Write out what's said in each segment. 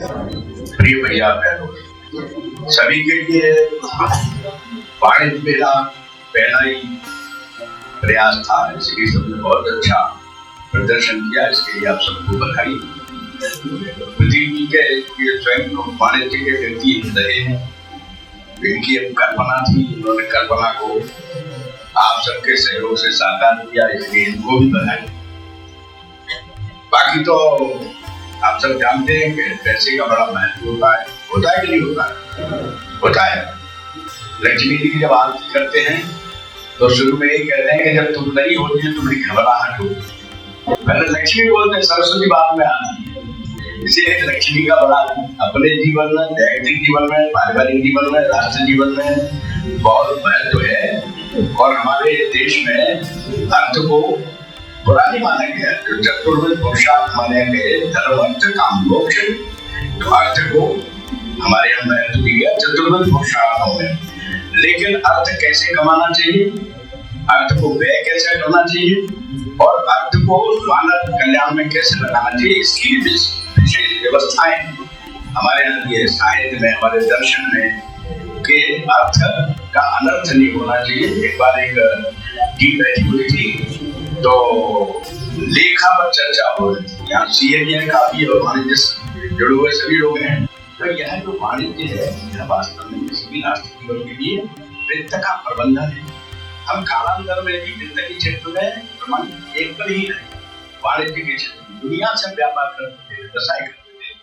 प्रिय भैया बहनों, सभी के लिए वाणिज्य मेला पहला ही प्रयास था, इसलिए सबने बहुत अच्छा प्रदर्शन किया। इसके लिए आप सबको बधाई। प्रदीप जी के ये स्वयं वाणिज्य के व्यक्ति रहे हैं, इनकी एक कल्पना थी, उन्होंने कल्पना को आप सबके सहयोग से साकार किया, इसलिए इनको भी बधाई। बाकी तो आप सब जानते हैं कि पैसे का बड़ा महत्व होता है कि नहीं होता है? होता है। लक्ष्मी जी की जब आरती करते हैं तो शुरू में ये कहते हैं कि जब तुम नहीं होती है तुम्हारी घबराहट होती। पहले लक्ष्मी बोलते हैं, सरस्वती बाद में आती है। इसीलिए लक्ष्मी का बड़ा अपने जीवन में, व्यक्तिगत जीवन में, पारिवारिक जीवन में, राष्ट्र जीवन में बहुत महत्व है। और हमारे देश में अर्थ को बुरा नहीं माना गया, जो चतुर्विध पुरुषार्थ माने गए, धर्म अर्थ काम मोक्ष, तो अर्थ को हमारे यहाँ महत्व दिया चतुर्विध पुरुषार्थों में। लेकिन अर्थ कैसे कमाना चाहिए, अर्थ को व्यय कैसे करना चाहिए और अर्थ को मानव कल्याण में कैसे लगाना चाहिए, इसकी विशेष व्यवस्थाएं हमारे यहाँ ये साहित्य में, हमारे दर्शन में के अर्थ का अनर्थ नहीं होना चाहिए। एक बार एक टीम बैठी हुई थी तो लेखा पर चर्चा हो रही थी। यहाँ सीए काफी और वाणिज्य से जुड़े हुए सभी लोग हैं। तो यह जो वाणिज्य है, यह वास्तव में किसी राष्ट्र जीवन के लिए वित्त का प्रबंधन है। हम कालांतर में भी वित्त के क्षेत्र में प्रमाण एक पर ही रहे। वाणिज्य के क्षेत्र में दुनिया से व्यापार करते थे, व्यवसाय करते थे,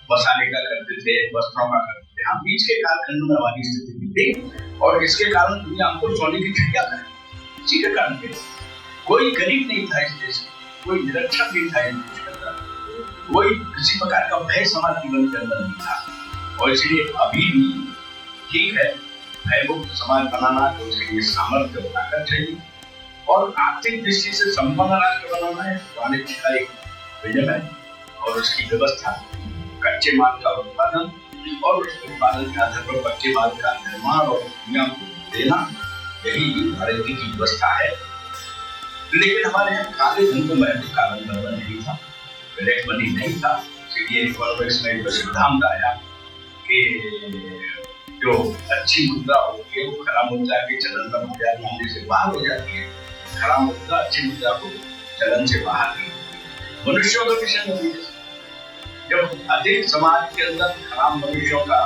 मसाले का करते थे, वस्त्रों का करते थे। हम बीच के कालखंड में हमारी स्थिति थी और इसके कारण दुनिया हमको सोने की चिड़िया है। इसी के कारण कोई गरीब नहीं था इस देश में, कोई निरक्षर नहीं था इस देश के अंदर, कोई किसी प्रकार का भय समाज जीवन के अंदर नहीं था। और इसलिए अभी भी ठीक है, भयमुक्त समाज बनाना, तो उसके लिए सामर्थ्य ताकत चाहिए और आर्थिक दृष्टि से संपन्न राष्ट्र बनाना है। वाणिज्य का एक विजन है और उसकी व्यवस्था, कच्चे माल का उत्पादन और उस उत्पादन के आधार पर पक्के माल का निर्माण और दुनिया को देना, यही वाणिज्य की व्यवस्था है। लेकिन हमारे यहाँ काले धन को महत्व कारण नहीं था, ब्लैक मनी नहीं था। इसलिए इकोनॉमिक्स में एक सिद्धांत आया कि जो अच्छी मुद्रा होती है वो खराब मुद्रा के चलन में बाजार में आने से बाहर हो जाती है, खराब मुद्रा अच्छी मुद्रा को चलन से बाहर नहीं। मनुष्यों का विषय नहीं है, जब अधिक समाज के अंदर खराब मनुष्यों का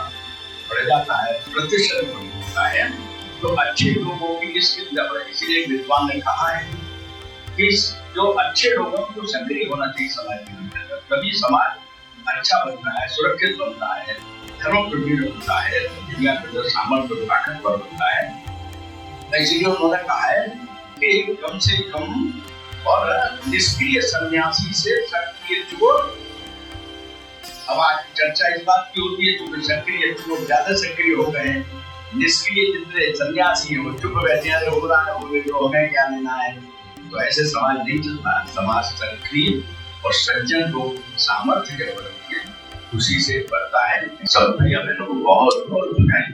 बढ़ जाता है, प्रतिशत होता है, तो अच्छे लोगों की स्थिति बढ़े। इसीलिए विद्वान ने कहा है कि जो अच्छे लोगों को सक्रिय होना चाहिए समाज के अंदर, तभी समाज अच्छा बनता है, सुरक्षित बनता है, धर्म प्रवीण बनता है, दुनिया के अंदर सामर्थ्य ताकतवर बनता है। इसलिए उन्होंने कहा है कि कम से कम और निष्क्रिय सन्यासी से सक्रिय चोर। अब आज चर्चा इस बात की होती है क्योंकि सक्रिय चोर ज्यादा सक्रिय हो गए हैं, निष्क्रिय जितने सन्यासी हैं वो चुप बैठे हैं, हो रहा है वो हमें क्या लेना है। तो ऐसे समाज नहीं चलता। समाज सक्रिय और सज्जन लोग सामर्थ्य के बढ़ती है, खुशी से बढ़ता है। सब भैया बहनों को बहुत बहुत बधाई।